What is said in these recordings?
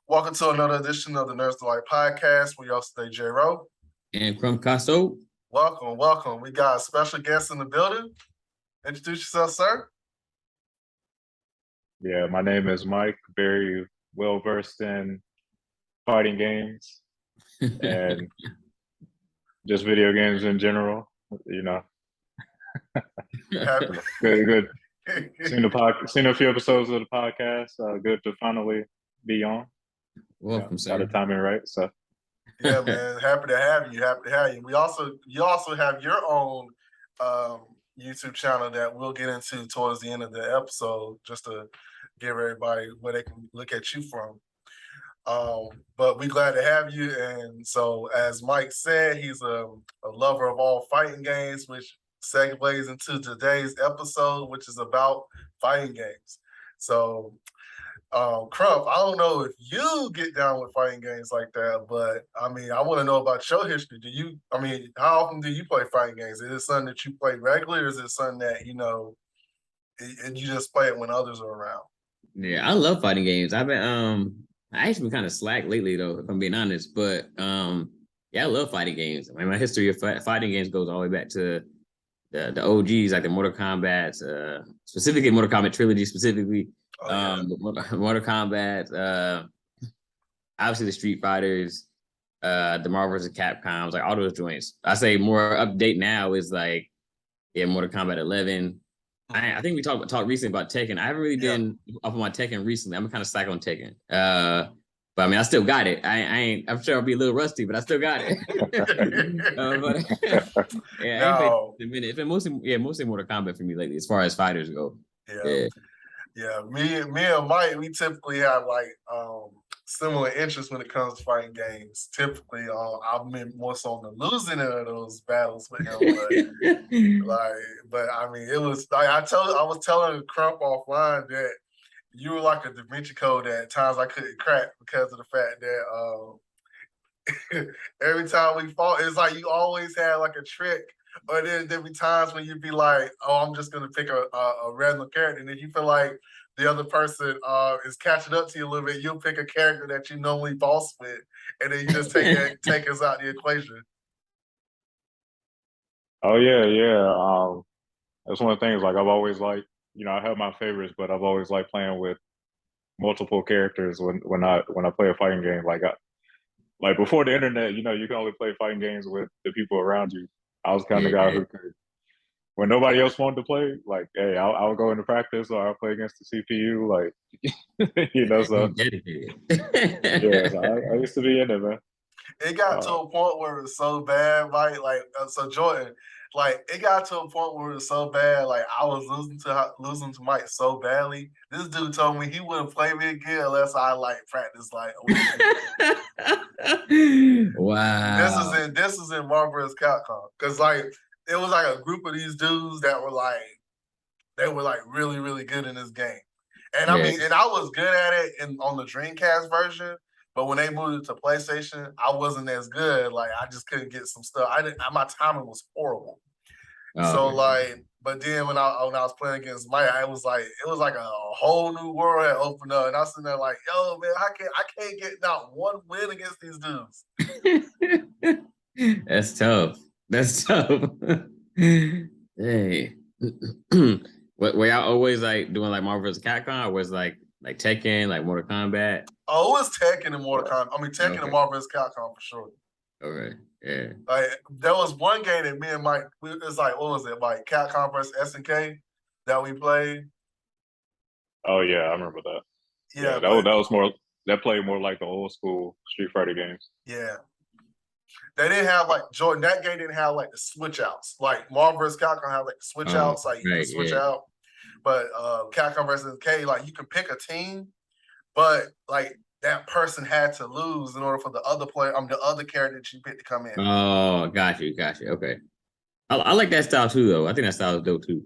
Welcome to another edition of the Nerds Delight Podcast. We host today JayRow. And Crump Casso. Welcome. We got a special guest in the building. Introduce yourself, sir. Yeah, my name is Mike, very well versed in fighting games and just video games in general, you know. Good. Seen a few episodes of the podcast. Good to finally be on. Welcome, sir. Got the timing right, so. Yeah, man. Happy to have you. You also have your own YouTube channel that we'll get into towards the end of the episode, just to give everybody where they can look at you from. But we're glad to have you. And so, as Mike said, he's a lover of all fighting games, which segues into today's episode, which is about fighting games. So, Crump, I don't know if you get down with fighting games like that, but I mean, I want to know about your history. How often do you play fighting games? Is it something that you play regularly, or is it something that, and you just play it when others are around? Yeah, I love fighting games. I actually been kind of slack lately, though, if I'm being honest. But yeah, I love fighting games. I mean, my history of fighting games goes all the way back to the OGs, like the Mortal Kombat, specifically Mortal Kombat trilogy, specifically. Mortal Kombat, obviously the Street Fighters, the Marvel vs. Capcoms, like all those joints. I say more update now is like, Mortal Kombat 11. I think we talked recently about Tekken. I haven't really been up on my Tekken recently. I'm kind of slack on Tekken. But I mean, I still got it. I'm sure I'll be a little rusty, but I still got it. I ain't played a minute. It's been mostly Mortal Kombat for me lately, as far as fighters go. Yeah. Me and Mike, we typically have like similar interests when it comes to fighting games. Typically, I've been more so on the losing of those battles with him. But I mean, it was like I was telling Crump offline that you were like a Da Vinci Code that at times I couldn't crack because of the fact that every time we fought, it's like you always had like a trick. Or there'd be times when you'd be like, "Oh, I'm just gonna pick a random character," and if you feel like the other person is catching up to you a little bit, you'll pick a character that you normally boss with, and then you just take us out the equation. Oh yeah. That's one of the things. Like I've always liked, I have my favorites, but I've always liked playing with multiple characters when I play a fighting game. Like before the internet, you can only play fighting games with the people around you. I was kind of the guy who could, when nobody else wanted to play, like, hey, I'll go into practice or I'll play against the CPU, like, so. I used to be in it, man. It got to a point where it was so bad, right? So Jordan, like, it got to a point where it was so bad, like, I was losing to Mike so badly. This dude told me he wouldn't play me again unless I, practice, Wow. This is in Marvel vs. Capcom. Because, it was, a group of these dudes that were, they were, really, really good in this game. And, I mean, and I was good at it on the Dreamcast version. But when they moved it to PlayStation, I wasn't as good. I just couldn't get some stuff. My timing was horrible. But then when I was playing against Mike, it was like a whole new world had opened up, and I was sitting there like, "Yo, man, I can't get not one win against these dudes." That's tough. Hey, were y'all always doing Marvel vs. Capcom, or was like Tekken, Mortal Kombat? Oh, it was Tekken and Mortal Kombat. I mean, Tekken and Marvel vs. Capcom for sure. Okay, yeah. There was one game that me and Mike, it was what was it? Capcom vs. SNK that we played. Oh yeah, I remember that. Yeah, that played more like the old school Street Fighter games. Yeah. They didn't have Jordan. That game didn't have the switch outs. Marvel vs. Capcom had the switch outs. You can switch out. But Capcom vs. SNK, you can pick a team, but that person had to lose in order for the other player, the other character that you picked to come in. Oh, got you. Okay. I like that style too, though. I think that style is dope too.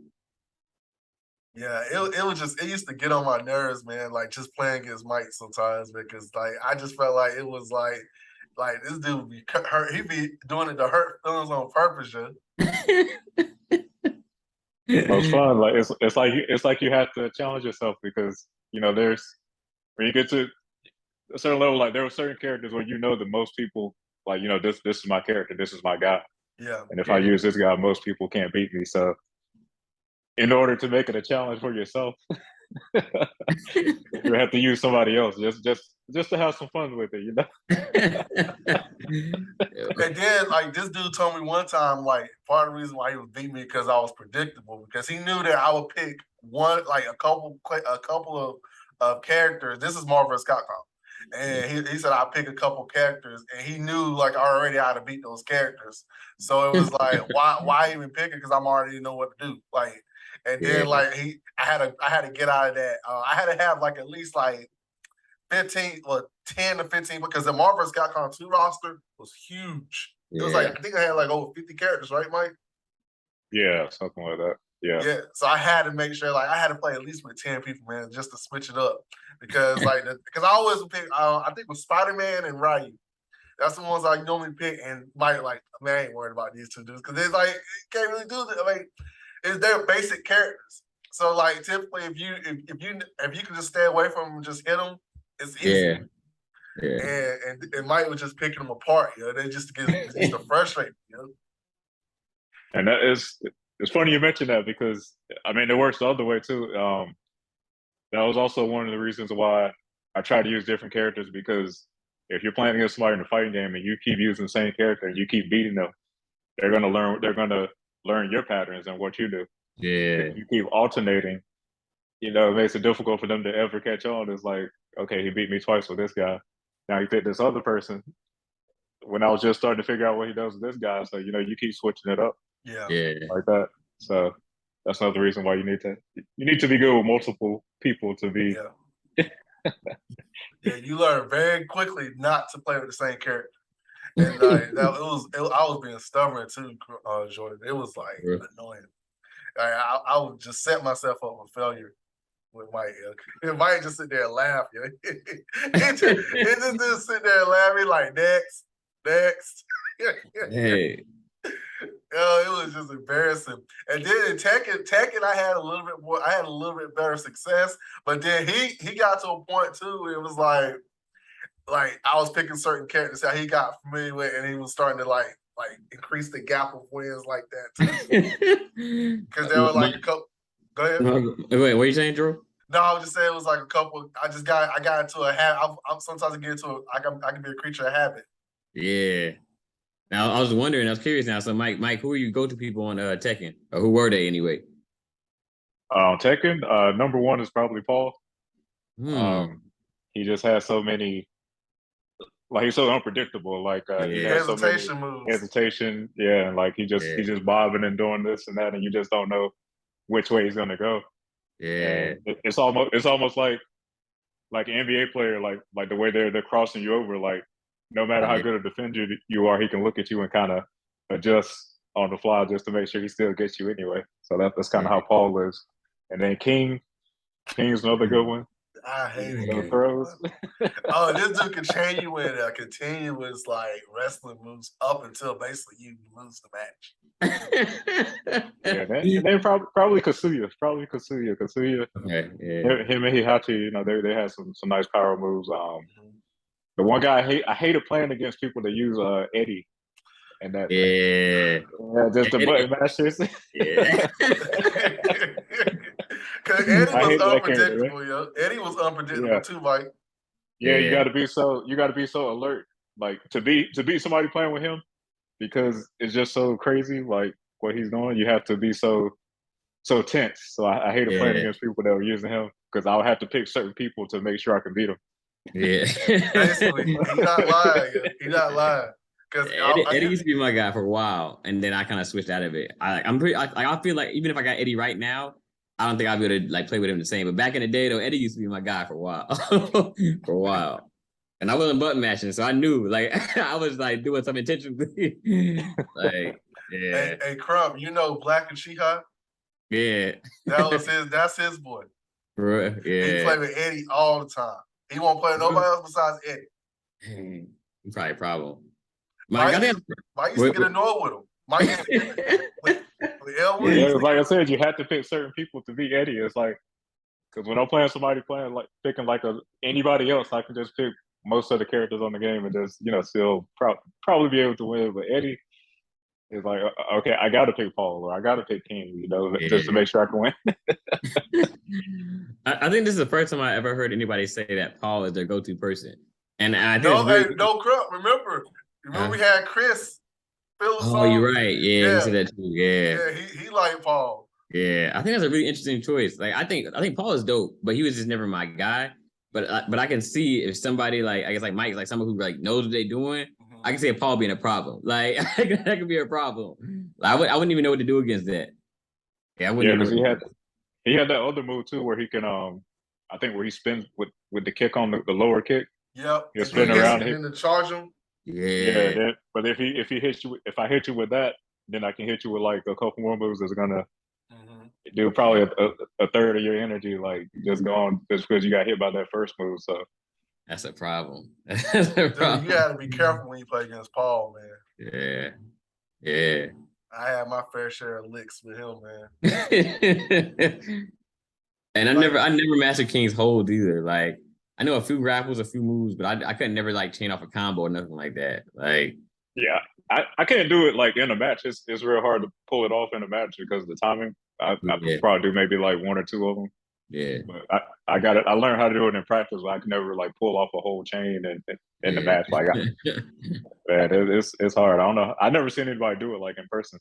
Yeah, it used to get on my nerves, man. Just playing against Mike sometimes, because I just felt like it was like this dude would be hurt. He'd be doing it to hurt feelings on purpose, It's fun. It's like you have to challenge yourself because there's when you get to a certain level, like there were certain characters where you know that most people like, this is my character, this is my guy. Yeah. And if I use this guy, most people can't beat me. So in order to make it a challenge for yourself, you have to use somebody else just to have some fun with it, And then like this dude told me one time, like part of the reason why he was beating me because I was predictable, because he knew that I would pick a couple of characters. This is Marvel vs. Capcom. And he said I pick a couple characters, and he knew like already how to beat those characters. So it was like, why even pick it? Because I'm already know what to do. Like, and then like I had to get out of that. I had to have like at least like 15 or 10 to 15, because the Marvel vs. Capcom 2 roster was huge. It was like, I think I had like over 50 characters, right, Mike? Yeah, something like that. Yeah. Yeah. So I had to make sure, like, I had to play at least with 10 people, man, just to switch it up. Because because I always pick, I think with Spider-Man and Ryu. That's the ones I normally pick, and Mike, like, man, I ain't worried about these two dudes. Because it's like, you can't really do that. I mean, it's their basic characters. So like typically if you can just stay away from them and just hit them, it's easy. Yeah. And Mike was just picking them apart, they just to frustrate me, And it's funny you mentioned that, because I mean it works the other way too. That was also one of the reasons why I try to use different characters, because if you're playing against somebody in a fighting game and you keep using the same character and you keep beating them, they're gonna learn your patterns and what you do. Yeah. If you keep alternating, it makes it difficult for them to ever catch on. It's like, okay, he beat me twice with this guy. Now he picked this other person when I was just starting to figure out what he does with this guy. So, you keep switching it up. Yeah. Like that. So that's another reason why you need to be good with multiple people to be. Yeah, you learn very quickly not to play with the same character. And I was being stubborn too, Jordan. It was like annoying. I would just set myself up for failure with Mike. Mike just sit there and laugh. He just sit there and laugh. He like, next. Hey. It was just embarrassing. And then in Tekken, I had a little bit more. I had a little bit better success. But then he got to a point too. It was like I was picking certain characters that he got familiar with, and he was starting to like increase the gap of wins like that too. Because there were like a couple. Go ahead. Wait, what are you saying, Drew? No, I was just saying it was like a couple. I got into a habit. Sometimes I get into I can be a creature of habit. Yeah. Now I was curious now. So Mike, who are you go-to people on Tekken? Or who were they anyway? Tekken, number one is probably Paul. He just has so many, like he's so unpredictable. Like he has hesitation so many moves. Hesitation, yeah, and like he's just bobbing and doing this and that, and you just don't know which way he's gonna go. Yeah. And it's almost like an NBA player, like the way they're crossing you over, like no matter how good a defender you are, he can look at you and kind of adjust on the fly just to make sure he still gets you anyway. So that's kind of how Paul is. And then King's another good one. I hate it. Throws. This dude can chain you in a continuous like wrestling moves up until basically you lose the match. Yeah, they probably Kazuya. Kazuya. Okay, yeah. Him and Hihachi, they had some nice power moves. The one guy I hated playing against people that use Eddie. And that just the button mashers. Yeah. Because Eddie was unpredictable, yo. Eddie was unpredictable too, Mike. Yeah, you gotta be so alert. Like to beat somebody playing with him, because it's just so crazy, like what he's doing. You have to be so tense. So I hated playing against people that were using him, because I would have to pick certain people to make sure I can beat them. Yeah. Basically, he's not lying. He's not lying. Because Eddie used to be my guy for a while, and then I kind of switched out of it. I feel like even if I got Eddie right now, I don't think I'll be able to like play with him the same. But back in the day, though, Eddie used to be my guy for a while, and I wasn't button mashing, so I knew like I was like doing some intentionally. Like, yeah. Hey, Crump, Black and Shiha? Yeah. That's his boy. Yeah. He played with Eddie all the time. He won't play with nobody else besides Eddie. Probably a problem. Mike used to get annoyed with him. Mike with Elwood. Yeah, like I said, you have to pick certain people to beat Eddie. It's like, because when I'm playing picking like anybody else, I can just pick most of the characters on the game and just still probably be able to win. But Eddie is like, okay, I got to pick Paul or I got to pick King, just to Yeah. make sure I can win. I think this is the first time I ever heard anybody say that Paul is their go-to person. And I think No, it's really no, Crump. Remember we had Chris Phillips oh, on. you're right. Yeah, he Yeah, said that too. Yeah. yeah, he liked Paul. Yeah. I think that's a really interesting choice. Like I think Paul is dope, but he was just never my guy. But I can see if somebody like I guess like Mike, like someone who like knows what they're doing, I can see a Paul being a problem. Like that could be a problem. Like, I wouldn't even know what to do against that. Yeah, I wouldn't Yeah, even because know what to do. he had that other move too where he can I think where he spins with the kick on the lower kick. Yep, He'll and then spin around and hit. then to charge him. Yeah. But if he hits you, if I hit you with that, then I can hit you with like a couple more moves that's gonna do probably a third of your energy, like just gone just because you got hit by that first move. So That's a problem. That's a problem. Dude, you got to be careful when you play against Paul, man. Yeah. Yeah. I had my fair share of licks with him, man. And I never mastered King's hold either. Like I know a few grapples, a few moves, but I couldn't never like chain off a combo or nothing like that. Like yeah, I can't do it like in a match. It's real hard to pull it off in a match because of the timing. I probably do maybe like one or two of them. Yeah. But I got it. I learned how to do it in practice, but I can never like pull off a whole chain in the match. Like, man, it's hard. I don't know. I never seen anybody do it like in person.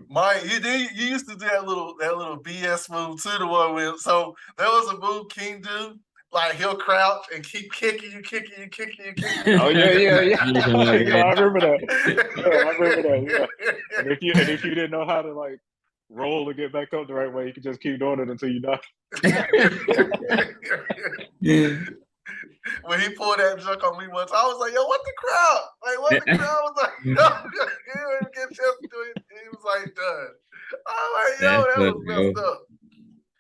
Mike, you used to do that little BS move too. The one with there was a move King do. Like he'll crouch and keep kicking you. Oh yeah. I remember that. I remember that. Yeah. And if you didn't know how to like roll to get back up the right way, you could just keep doing it until you die. When he pulled that junk on me once, I was like, "Yo, what the crowd? Like, what the crowd was like? Yo, he didn't get a chance to do it. He was like done." I'm like, "Yo, that was messed up."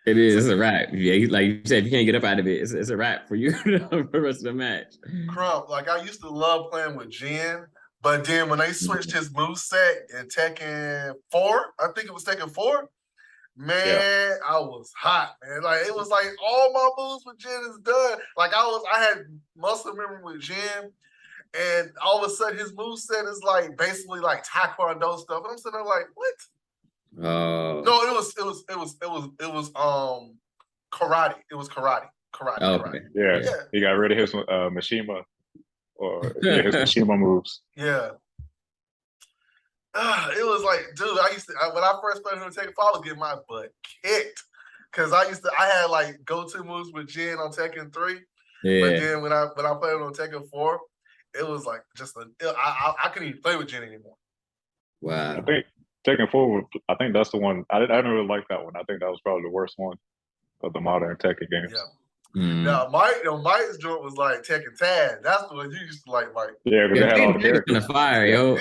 It is. It's a wrap. Yeah, like you said, if you can't get up out of it, it's a wrap for you for the rest of the match. Crump, like I used to love playing with Jin, but then when they switched his moveset in Tekken 4, I think it was Tekken 4, man, I was hot, man. Like it was like all my moves with Jin is done. Like I had muscle memory with Jin, and all of a sudden his moveset is like basically like Taekwondo stuff. And I'm sitting there like, what? Oh. No, it was karate. It was karate. Oh, okay. Yeah. He got rid of his Mishima or his Mishima moves. Yeah. It was like, dude, when I first played him Tekken 5, I was getting my butt kicked. Cause I had like go-to moves with Jin on Tekken 3. Yeah. But then when I played him on Tekken 4, it was like I couldn't even play with Jin anymore. Wow. I think Tekken 4, I think that's the one. I didn't really like that one. I think that was probably the worst one of the modern Tekken games. Yeah. Now, Mike's joint was like Tekken Tag. That's the one you used to like, Mike. Yeah, because they had all the characters. On the fire, yo.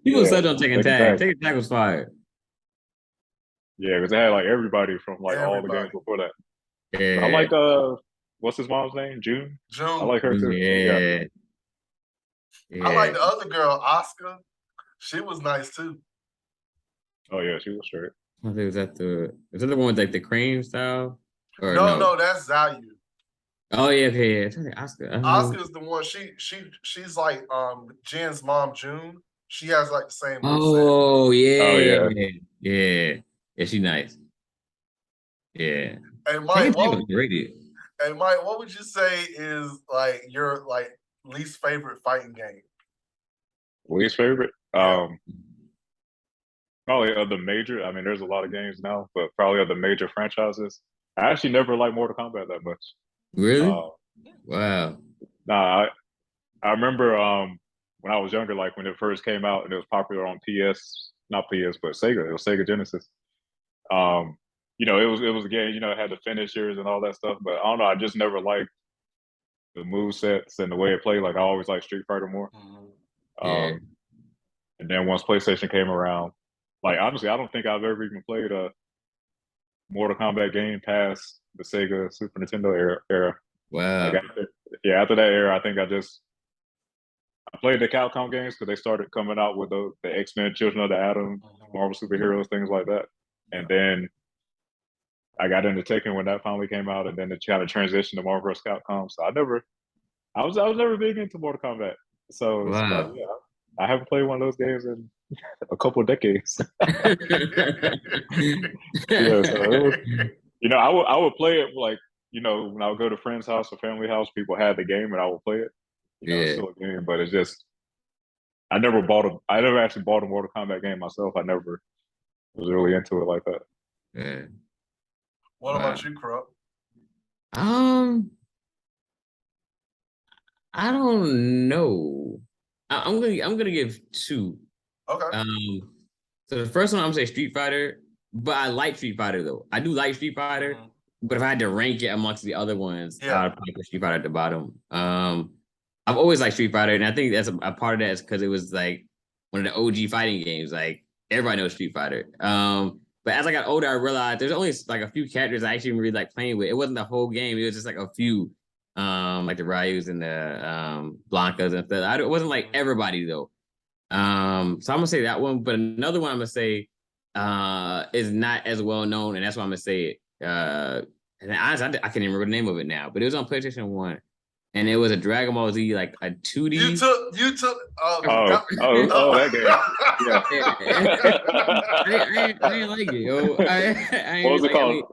People slept on Tekken Tag. Tekken Tag was fire. Yeah, because they had like everybody from like all the games before that. Yeah. I like what's his mom's name? June. I like her too. Yeah. I like the other girl, Oscar. She was nice too. Oh yeah, she was straight. I think is that the one with like the crane style? Or no, that's Zayu. Oh yeah, okay, yeah. Oscar. Oscar's the one. She's like Jin's mom, June. She has like the same. Oh yeah. Yeah, she's nice. Yeah. Hey Mike, what would you say is like your like least favorite fighting game? Least favorite? Probably of the major. I mean, there's a lot of games now, but probably of the major franchises. I actually never liked Mortal Kombat that much. Really? Wow. Nah, I remember when I was younger, like when it first came out and it was popular on not PS, but Sega. It was Sega Genesis. It was a game. It had the finishers and all that stuff. But I don't know. I just never liked the move sets and the way it played. Like I always liked Street Fighter more. And then once PlayStation came around, like honestly, I don't think I've ever even played a Mortal Kombat game past the Sega Super Nintendo era. Wow. Like after that era, I think I played the Capcom games because they started coming out with the X-Men, Children of the Atom, Marvel superheroes, things like that. And then I got into Tekken when that finally came out, and then it kind of transitioned to Marvel vs. Capcom. So I never I was never big into Mortal Kombat, so Wow. yeah, I haven't played one of those games in a couple of decades. Yeah, so it was, I would play it like, when I would go to friend's house or family house, people had the game and I would play it. It's Yeah. still a game, but it's just I never actually bought a Mortal Kombat game myself. I never was really into it like that. Yeah. What Wow. about you, Crump? I don't know. I'm gonna give two. Okay. So the first one I'm gonna say Street Fighter, but I like Street Fighter though. I do like Street Fighter, but if I had to rank it amongst the other ones, Yeah. I'd probably put Street Fighter at the bottom. I've always liked Street Fighter, and I think that's a part of that is because it was like one of the OG fighting games. Like everybody knows Street Fighter. But as I got older, I realized there's only like a few characters I actually really like playing with. It wasn't the whole game; it was just like a few, like the Ryus and the Blancas and stuff. It wasn't like everybody though. So I'm gonna say that one, but another one I'm gonna say is not as well known, and that's why I'm gonna say it. And honestly, I can't even remember the name of it now, but it was on PlayStation 1, and it was a Dragon Ball Z, like a 2D. You took that game. Yeah. I didn't like it, yo. What was it called?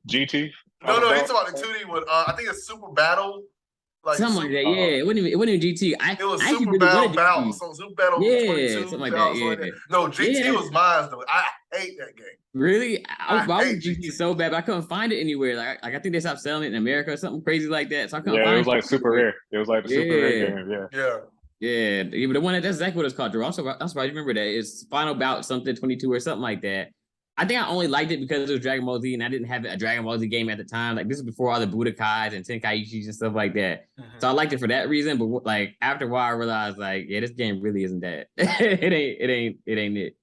GT? No, he's talking about the 2D with I think it's Super Battle. Like something like that, yeah. It wasn't even GT. It was I Super really Battle wanted Battle. GT. So Super Battle Yeah, 22. something like that. Yeah. No, GT was mine though. I hate that game. Really? I hate was GT so bad, but I couldn't find it anywhere. Like I think they stopped selling it in America or something crazy like that. So I couldn't find it. It was like super rare. It was like the super rare game. Yeah. Yeah, but the one that's exactly what it's called. I'm surprised you remember that. It's Final Bout something 22 or something like that. I think I only liked it because it was Dragon Ball Z, and I didn't have a Dragon Ball Z game at the time. Like this is before all the Budokais and Tenkaichis and stuff like that. So I liked it for that reason. But like after a while, I realized like, yeah, this game really isn't that. it ain't it.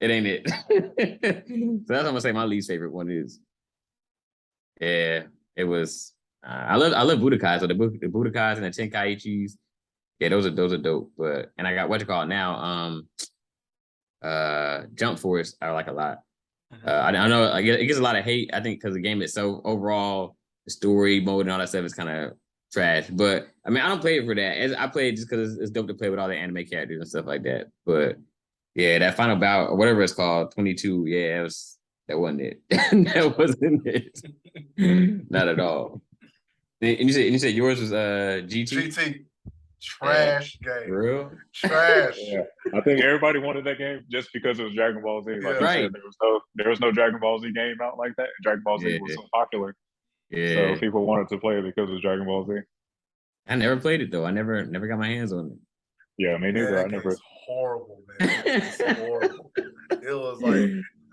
It ain't it. So that's what I'm gonna say. My least favorite one is. Yeah, it was. I love Budokai. So the Budokais and the Tenkaichis. Yeah, those are dope. But and I got what you call it now. Jump Force I like a lot. I know it gets a lot of hate. I think because the game itself, overall, the story mode and all that stuff is kind of trash. But I mean, I don't play it for that. I play it just because it's dope to play with all the anime characters and stuff like that. But yeah, that Final Bout or whatever it's called, 22. Yeah, that wasn't it. That wasn't it. Not at all. And you said yours was GT. GT. Trash game. For real? Trash. Yeah. I think everybody wanted that game just because it was Dragon Ball Z. Like Right. said, there was no Dragon Ball Z game out like that. Dragon Ball Z was so popular. Yeah. So people wanted to play it because it was Dragon Ball Z. I never played it though. I never got my hands on it. Yeah, me neither. Yeah, I never. It's horrible, man. It's horrible. It was like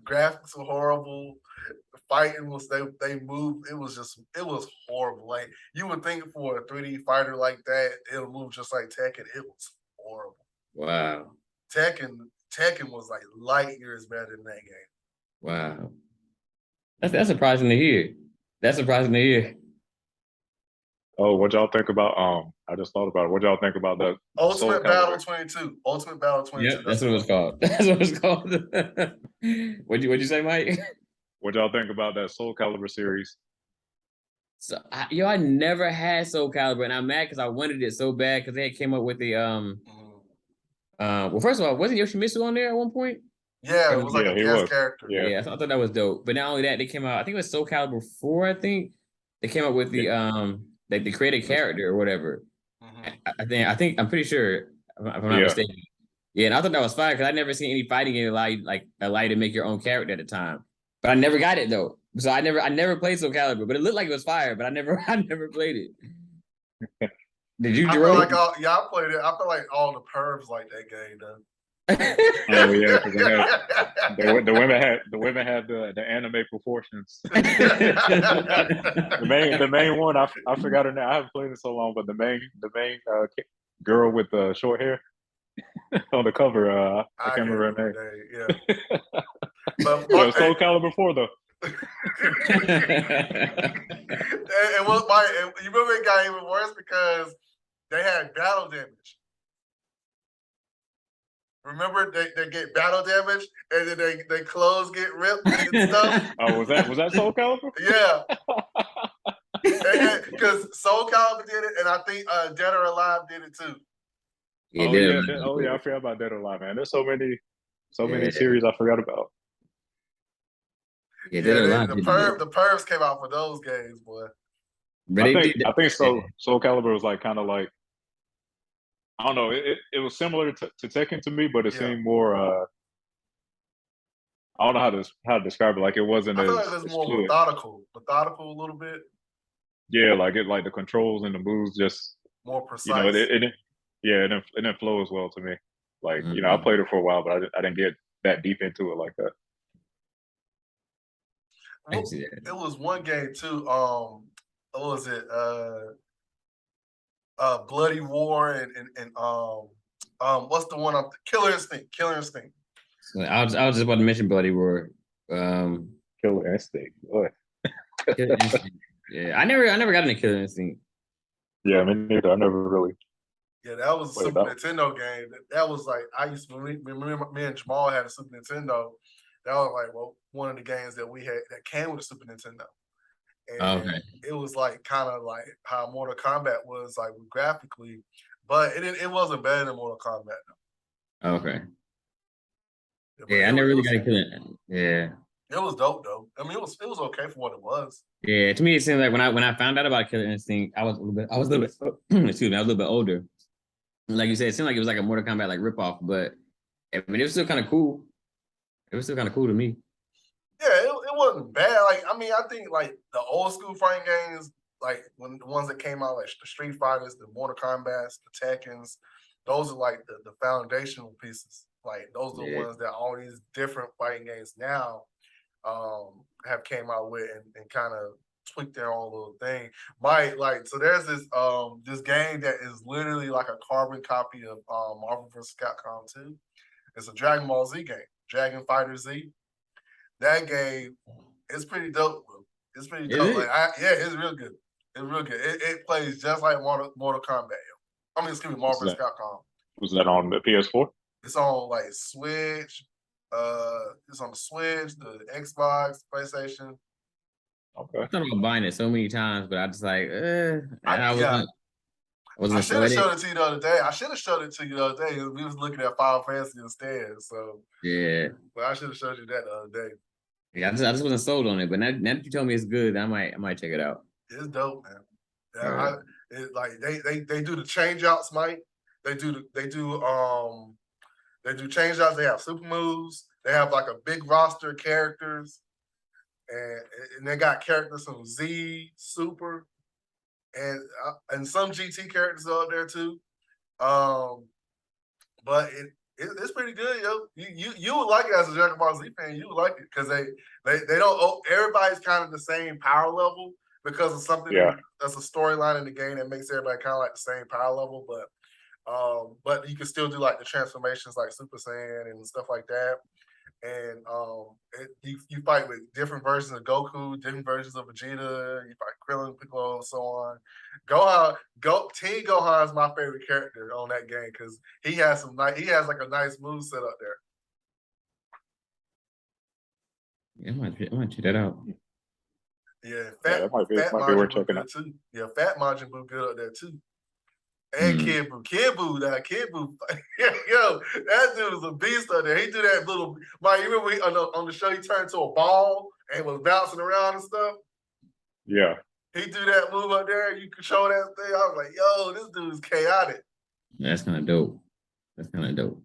graphics were horrible. The fighting was they moved. It was horrible. Like you would think for a 3D fighter like that, it'll move just like Tekken. It was horrible. Wow. Tekken was like light years better than that game. Wow. That's surprising to hear. That's surprising to hear. Oh, what y'all think about? I just thought about it. What y'all think about the Ultimate Battle 22? Ultimate Battle 22. Yep, that's what it was called. That's what it's called. What'd you say, Mike? What y'all think about that Soul Calibur series? So I never had Soul Calibur, and I'm mad because I wanted it so bad because they came up with the well, first of all, wasn't Yoshimitsu on there at one point? Yeah, it was like a guest character. Yeah, I thought that was dope. But not only that, they came out. I think it was Soul Calibur 4. I think they came up with the like the created character or whatever. I think I'm pretty sure if I'm not mistaken. Yeah, and I thought that was fire because I never seen any fighting game allow you to make your own character at the time. But I never got it though. So I never played Soul Calibur, but it looked like it was fire, but I never played it. Did you, Jerome? I played it. I feel like all the pervs like that game though. Oh yeah, because the women had the anime proportions. the main one I forgot her name. I haven't played it so long, but the main girl with the short hair on the cover. I can't remember her name. Yeah, but Soul Calibur 4 though. and you remember it got even worse because they had battle damage. Remember they get battle damage and then they clothes get ripped and stuff. Oh, was that Soul Calibur? Yeah. Because Soul Calibur did it, and I think Dead or Alive did it too. Yeah, Oh Dead or yeah, Alive. oh yeah, I forgot about Dead or Alive, man. There's so many Yeah, series I forgot about. yeah, Dead Yeah, or Alive did it. the Pervs came out for those games, boy. But they did I think that. Soul Calibur was like kind of like, I don't know, it was similar to Tekken to me, but it Yeah, seemed more I don't know how to describe it. Like it wasn't I feel like it's as more fluid. methodical a little bit, Yeah, like the controls and the moves just more it precise. didn't, yeah, it didn't flow as well to me. Like I Mhm. played it for a while, but I didn't get that deep into it like that. I can Well, see that. it was one game too. What was it? Bloody War and what's the one? Killer Instinct. Killer Instinct. So I was just about to mention Bloody Roar. Um, Killer Instinct. Boy. Killer Instinct. Yeah, I never got into Killer Instinct. Yeah, me neither. I never really Yeah, that was a played Super that. Nintendo game. That was like I used to remember me and Jamal had a Super Nintendo. That was like one of the games that we had that came with a Super Nintendo. Oh, And okay. it was like kind of like how Mortal Kombat was like graphically, but it wasn't better than Mortal Kombat. Okay. Yeah, but Yeah, I never really got into it. Yeah. it was dope though. I mean, it was okay for what it was. Yeah, to me it seemed like when I found out about Killer Instinct, I was a little bit excuse me, I was a little bit older. Like you said, it seemed like it was like a Mortal Kombat like ripoff, but I mean it was still kind of cool. It was still kind of cool to me. Yeah, it wasn't bad. Like I mean, I think like the old school fighting games, like when the ones that came out, like the Street Fighters, the Mortal Kombats, the Tekkens, those are like the foundational pieces. Like those are the Yeah. ones that all these different fighting games now have came out with and kind of tweak their own little thing. Like so there's this game that is literally like a carbon copy of Marvel vs. Capcom 2. It's a Dragon Ball Z game, Dragon Fighter Z. That game is pretty dope, bro. It's pretty Is dope. Like it? yeah, it's real good. It's real good. It plays just like Mortal Kombat. Yo. I mean, excuse me, Marvel vs. Capcom. Was that on the PS4? It's on like Switch. It's on the Switch, the Xbox, PlayStation. Okay. I thought about buying it so many times, but I just like I Yeah, I wasn't should have sweating. showed it to you the other day. I should have showed it to you the other day. We was looking at Final Fantasy instead. So, Yeah. but I should have showed you that the other day. Yeah, I just wasn't sold on it, but now that you tell me it's good, I might check it out. It's dope, man. All Yeah, right. like they do the change outs, Mike. They do change outs. They have super moves. They have like a big roster of characters, and they got characters from Z, Super, and some GT characters out there too. Um, but it's pretty good, yo. You would like it as a Dragon Ball Z fan. You would like it because they don't. Everybody's kind of the same power level because of Yeah. that's a storyline in the game that makes everybody kind of like the same power level. But you can still do like the transformations like Super Saiyan and stuff like that. And you fight with different versions of Goku, different versions of Vegeta. You fight Krillin, Piccolo, and so on. Team Gohan is my favorite character on that game because he has like a nice move set up there. Yeah, I might check that out. Yeah, Yeah, Fat that Fat might be worth Majin Buu checking good out. too. Yeah, Fat Majin Buu good up there too. And Mm. Kid Buu, yo, that dude is a beast up there. He do that little, Mike, you remember on the show he turned to a ball and was bouncing around and stuff? Yeah. He do that move up there. You control that thing. I was like, yo, this dude is chaotic. That's kind of dope. That's kind of dope.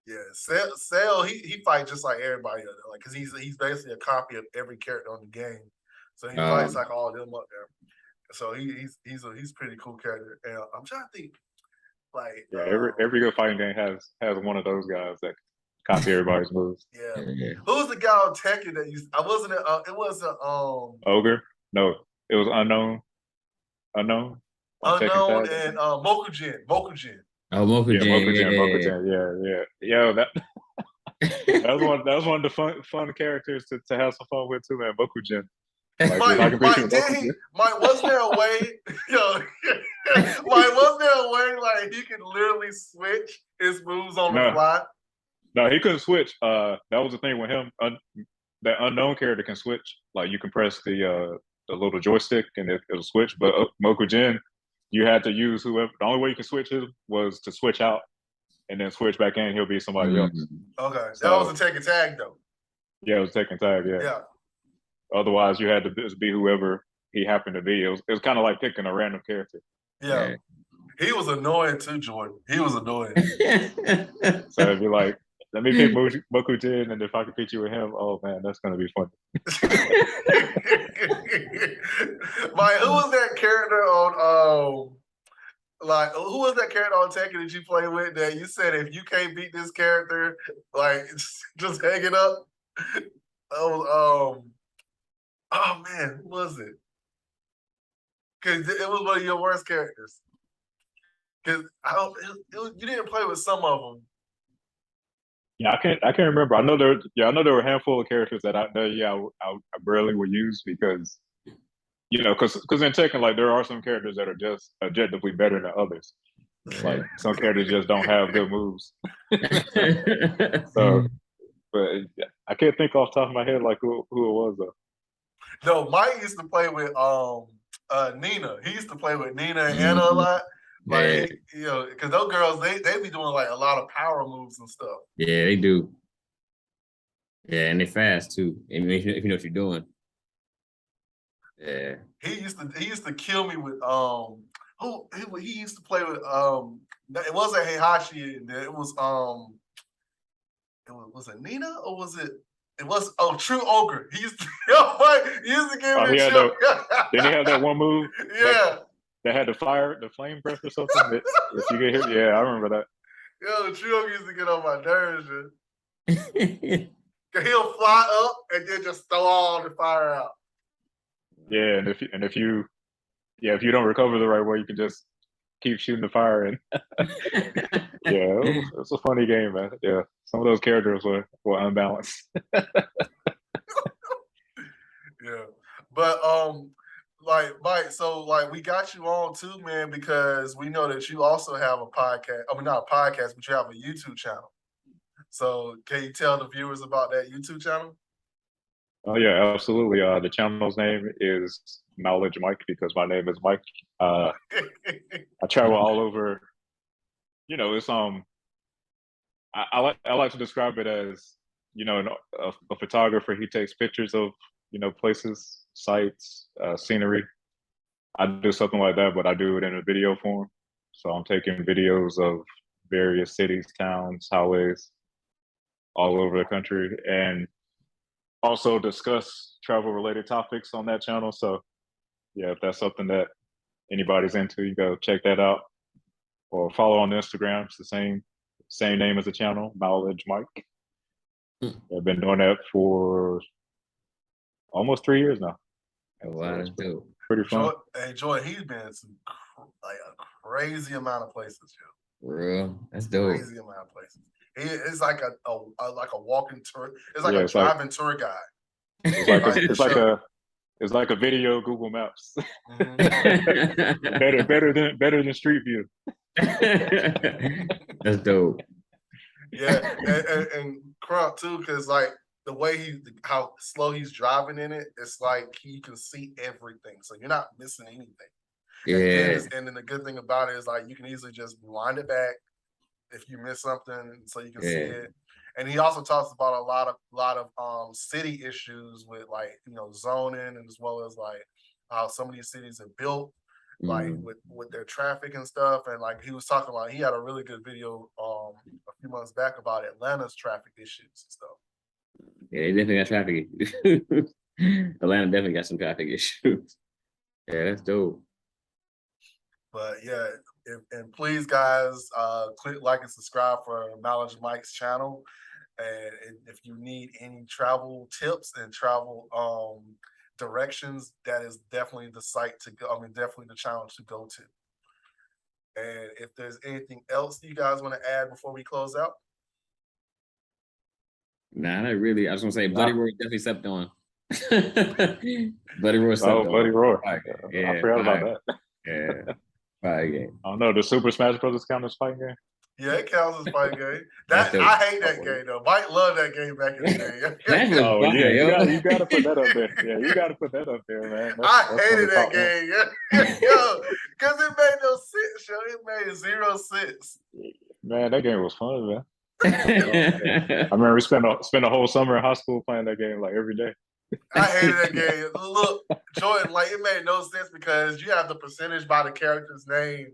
Yeah, Cell, he fight just like everybody up there, like because he's basically a copy of every character on the game. So he fights like all of them up there. So he's pretty cool character. And I'm trying to think, like Yeah, every good fighting game has one of those guys that copy everybody's moves. yeah. Yeah. Who's the guy on Tekken that used? I wasn't. It wasn't Ogre? No, it was unknown. Unknown on Tekken Unknown Tag. and Mokujin. Mokujin. Oh, Yeah, Mokujin. Mokujin. Yeah. Yeah, that was one of the fun characters to have some fun with too, man. Mokujin. Like if I can beat you with Mokujin. Mike, wasn't there a way? Yo, Mike, wasn't there a way like he could literally switch his moves on the fly? No, he couldn't switch. That was the thing with him. That unknown character can switch. Like you can press the the little joystick and it'll switch. But Mokujin, you had to use whoever. The only way you can switch him was to switch out and then switch back in. He'll be somebody else. Okay, that So- was a take a tag though. Yeah, it was taking tag. Yeah. Yeah. Otherwise, you had to just be whoever he happened to be. It was kind of like picking a random character. Yeah. He was annoying too, Jordan. He was annoying. So it'd be like, let me pick Mokujin, and if I can pick you with him, oh man, that's gonna be fun. Like, who was that character on like who was that character on Tekken that you play with that you said if you can't beat this character, like just hang it up? Oh man, who was it? Because it was one of your worst characters. Because you didn't play with some of them. Yeah, I can't remember. I know there were a handful of characters that I barely would use because because in Tekken, like there are some characters that are just objectively better than others. Like some characters just don't have good moves. So, but I can't think off the top of my head like who it was though. No, Mike used to play with Nina. He used to play with Nina and Anna a lot. Like because those girls they be doing like a lot of power moves and stuff. Yeah, they do. Yeah, and they fast too. If you know what you're doing. Yeah. He used to kill me with he used to play with it wasn't Heihachi, it was was it Nina or was it was True Ogre. He used to give me chill. Didn't he have that one move? Yeah. That had the flame breath or something. That if you get hit, yeah, I remember that. Yo, True Ogre used to get on my nerves. He'll fly up and then just throw all the fire out. Yeah, and if you don't recover the right way, you can just keep shooting the fire in. Yeah, it was a funny game, man. Yeah, some of those characters were unbalanced. Yeah, but like Mike, so like we got you on too, man, because we know that you also have a podcast. I mean, not a podcast, but you have a YouTube channel. So can you tell the viewers about that YouTube channel? Oh yeah, absolutely. The channel's name is Knowledge Mike because my name is Mike. I travel all over. It's I like to describe it as a photographer. He takes pictures of places, sites, scenery. I do something like that, but I do it in a video form. So I'm taking videos of various cities, towns, highways, all over the country, and also discuss travel related topics on that channel. So yeah, if that's something that anybody's into, you go check that out or follow on Instagram. It's the same name as the channel, Knowledge Mike. I've been doing that for almost 3 years now. Oh, wow, that's dope. Pretty fun. Joy, he's been in some like a crazy amount of places, yo. For real, that's dope. Crazy amount of places. It's like a walking tour. It's like a driving tour guide. It's like a video Google Maps. Mm-hmm. better than Street View. That's dope. Yeah, and Crump too, because like the way how slow he's driving in it, it's like you can see everything, so you're not missing anything. Yeah. And then the good thing about it is like you can easily just wind it back if you miss something, so you can see it. And he also talks about a lot of city issues with like zoning, and as well as like how some of these cities are built, like with their traffic and stuff. And like he was talking about, he had a really good video a few months back about Atlanta's traffic issues and stuff. Yeah, they definitely got traffic issues. Atlanta definitely got some traffic issues. Yeah, that's dope. But yeah, and please, guys, click like and subscribe for Knowledge Mike's channel. And if you need any travel tips and travel directions, that is definitely the site to go. I mean, definitely the channel to go to. And if there's anything else you guys want to add before we close out? Nah, not really. I was gonna say Bloody Roar definitely stepped on. Bloody Roar stepped on. Bloody Roar. Yeah, I forgot about that. Yeah. Fighting game. I don't know. Does Super Smash Brothers count as fighting game? Yeah, it counts as fighting game. That's That dope. I hate that game though. Mike loved that game back in the day. Smash was Oh fire, yeah, yo. you got to put that up there. Yeah, you got to put that up there, man. I That's one of hated the that top ones. game, yo, because it made no sense, yo. It made 0 sense. Man, that game was fun, man. I remember we spent a whole summer in high school playing that game like every day. I hated that game. Look, Jordan, like it made no sense because you have the percentage by the character's name,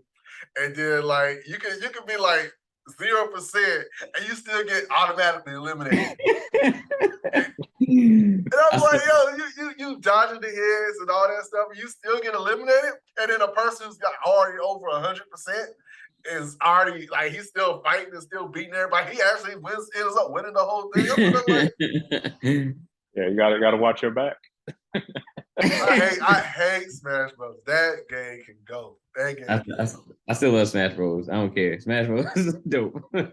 and then like you can be like 0%, and you still get automatically eliminated. And I'm like, yo, you dodging the heads and all that stuff, and you still get eliminated, and then a person who's got already over 100% is already like he's still fighting and still beating everybody. He actually ends up winning the whole thing. I'm like, Yeah, you gotta watch your back. I hate Smash Bros. That game can go. That game. I still love Smash Bros. I don't care. Smash Bros is dope. Yeah,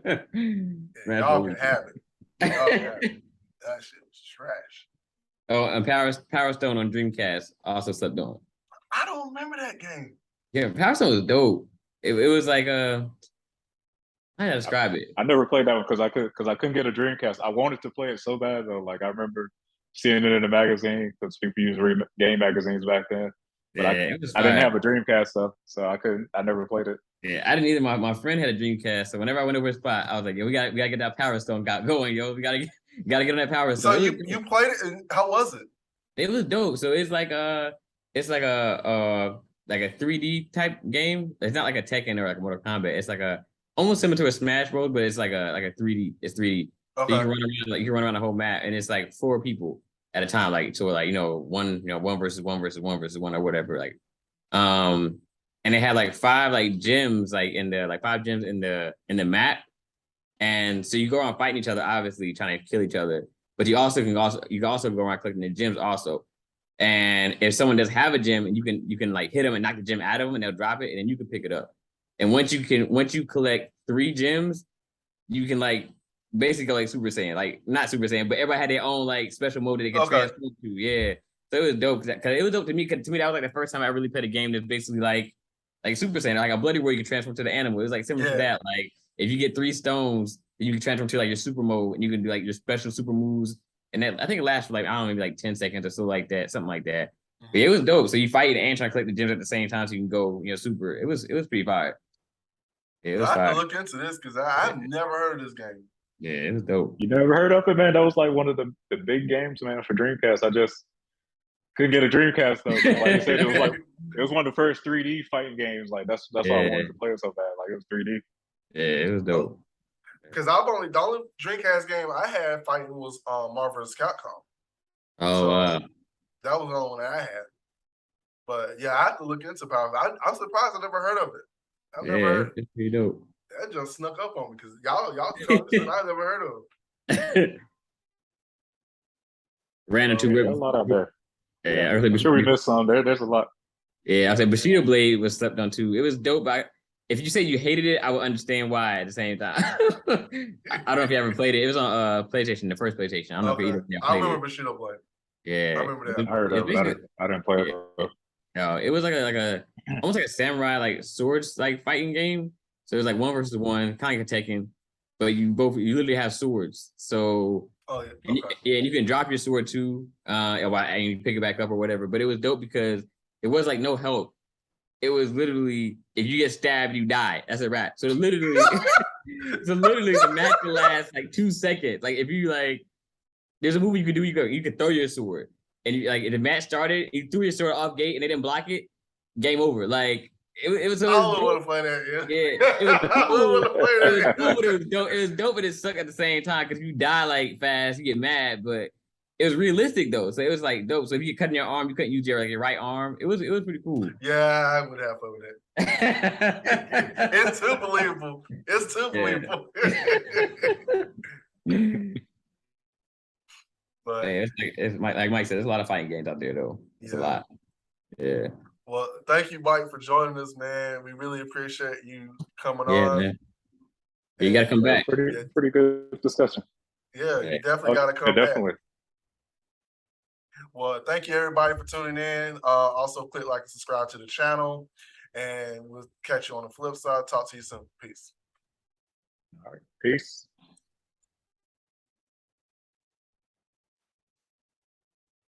y'all can have it. Y'all can have it. That shit was trash. Oh, and Power Stone on Dreamcast also slept on. I don't remember that game. Yeah, Power Stone was dope. It was like how do I describe it? I never played that one because I couldn't get a Dreamcast. I wanted to play it so bad though. Like I remember seeing it in the magazine because people used game magazines back then. But Yeah, I didn't have a Dreamcast stuff, so I never played it. Yeah, I didn't either. My friend had a Dreamcast, so whenever I went over his spot, I was like, "Yo, we gotta get that Power Stone going, yo. We gotta get on that Power Stone." So you played it, and how was it? It was dope. So it's like a 3D type game. It's not like a Tekken or like a Mortal Kombat. It's like almost similar to a Smash Bros, but it's like a 3D. It's 3D. Okay. So you can run around the whole map, and it's like 4 people at a time. Like so, like one versus one versus one versus one or whatever. Like, and they had like 5 like gyms like in the like 5 gyms in the map, and so you go around fighting each other, obviously trying to kill each other. But you can also go around collecting the gyms also. And if someone does have a gym, and you can like hit them and knock the gym out of them, and they'll drop it, and then you can pick it up. And once you collect 3 gyms, you can like basically go like Super Saiyan, like not Super Saiyan, but everybody had their own like special mode that they could transform to. Yeah, so it was dope because it was dope to me. Cause to me, that was like the first time I really played a game that's basically like Super Saiyan, like a Bloody where you can transform to the animal. It was like similar to that. Like if you get 3 stones, then you can transform to like your super mode, and you can do like your special super moves. And that, I think it lasts for like, I don't know, maybe like 10 seconds or so like that, something like that. But it was dope. So you fight and try to collect the gems at the same time so you can go, super. It was pretty fire. Yeah, it was I have fire. to look into this because I've never heard of this game. Yeah, it was dope. You never heard of it, man? That was like one of the big games, man, for Dreamcast. I just couldn't get a Dreamcast though. Like you said, it was one of the first 3D fighting games. Like that's why I wanted to play it so bad. Like it was 3D. Yeah, it was dope. Because the only Dreamcast game I had fighting was Marvel vs. Capcom. Oh, wow. That was the only one I had. But yeah, I have to look into Power. I'm surprised I never heard of it. I've never heard it's pretty dope. That just snuck up on me because y'all told me something I never heard of. Ran into There's a lot out there. Yeah, I'm sure we missed some. There's a lot. Yeah, I said Bushido Blade was slept on too. It was dope. If you say you hated it, I would understand why at the same time. I don't know if you ever played it. It was on PlayStation, the first PlayStation. I don't know if you either played I remember Bushido Blade. Yeah, I remember that. I heard of it. I didn't play it. No, it was like a almost like a samurai like swords like fighting game. So it was like 1 versus 1, kind of like a Tekken, but you literally have swords. So and you can drop your sword too, and you pick it back up or whatever. But it was dope because it was like no help. It was literally if you get stabbed, you die. That's a wrap. So literally, the match can last like 2 seconds. Like if you like, there's a move you could do. You could throw your sword, and you, like if the match started, you threw your sword off gate and they didn't block it. Game over. Like it was. I don't want to play that. Yeah, it was cool. It was dope. It was dope, but it sucked at the same time because you die like fast, you get mad, but it was realistic though. So it was like dope. So if you get cut in your arm, you couldn't use your right arm. It was pretty cool. Yeah, I would have fun with it. It's too believable. It's too believable. But it's like Mike said, there's a lot of fighting games out there though. It's a lot. Yeah. Well, thank you, Mike, for joining us, man. We really appreciate you coming on. Man. You got to come back. Pretty good discussion. Yeah, you definitely got to come definitely. back. Well, thank you, everybody, for tuning in. Also, click like and subscribe to the channel. And we'll catch you on the flip side. Talk to you soon. Peace. All right, peace.